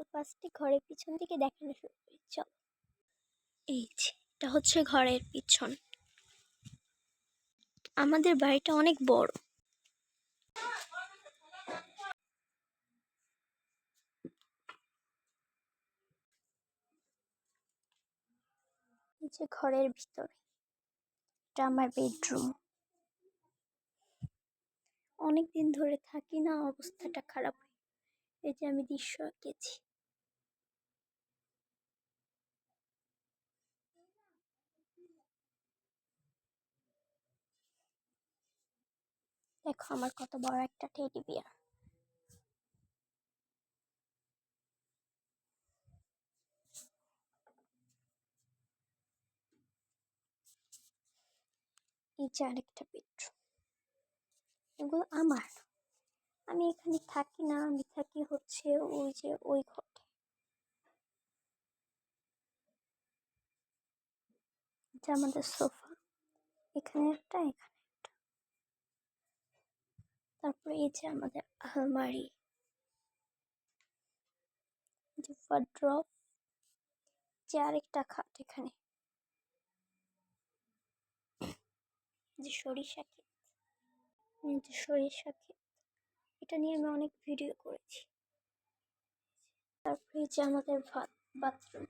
তো ফার্স্টে ঘরের পিছন থেকে দেখানো শুরু করি, চল। এই যে এটা হচ্ছে ঘরের পিছন। আমাদের বাড়িটা অনেক বড়। এই যে ঘরের ভিতরে এটা আমার বেডরুম। অনেকদিন ধরে থাকি না, অবস্থাটা খারাপ। এই যে আমি দৃশ্য আঁকেছি। দেখো আমার কত বড় একটা টেডি বিয়ার। এই যে আরেকটা বেডরুম। এগুলো আমার, আমি এখানে থাকি না, আমি থাকি হচ্ছে ওই যে ওই ঘরে। এটা আমাদের সোফা, এখানে একটা, এখানে একটা। তারপরে এই যে আমাদের আলমারি, যে ওয়ার্ড্রপ, যে আরেকটা খাট এখানে। যে সরিষা ক্ষেত, যে সরিষা ক্ষেত, এটা নিয়ে আমি অনেক ভিডিও করেছি। তারপরে এই যে আমাদের বাথরুম।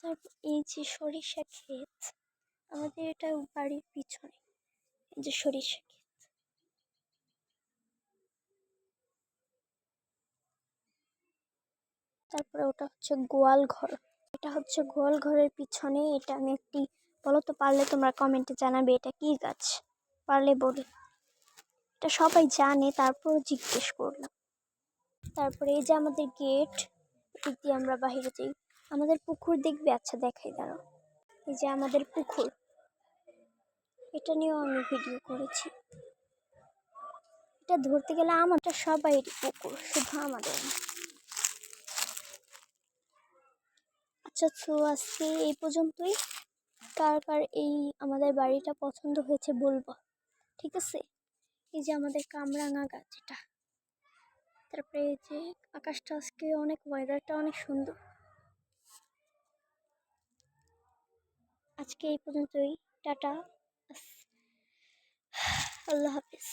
তারপর এই যে সরিষা ক্ষেত, আমাদের এটা বাড়ির পিছনে। এই যে সরিষা ক্ষেত। তারপরে ওটা হচ্ছে গোয়াল ঘর। এটা হচ্ছে গোয়াল ঘরের পিছনে। এটা আমি একটি, বলো তো, পারলে তোমরা কমেন্টে জানাবে এটা কি গাছ, পারলে বলে। এটা সবাই জানে, তারপর জিজ্ঞেস করলাম। তারপরে এই যে আমাদের গেট, এদিক দিয়ে আমরা বাইরে যাই। আমাদের পুকুর দেখবে, আচ্ছা দেখাই দাঁড়াও। এই যে আমাদের পুকুর, এটা নিয়েও আমি ভিডিও করেছি। এটা ধরতে গেলে আমারটা সবাই পুকুর, শুধু আমাদের না। আচ্ছা, তো আজকে এই পর্যন্তই। কার কার এই আমাদের বাড়িটা পছন্দ হয়েছে বলবো, ঠিক আছে? এই যে আমাদের কামরাঙা গাছ এটা। তারপরে এই যে আকাশটা, আজকে অনেক, ওয়েদারটা অনেক সুন্দর। আজকে এই পর্যন্তই, টাটা, আল্লাহ হাফিজ।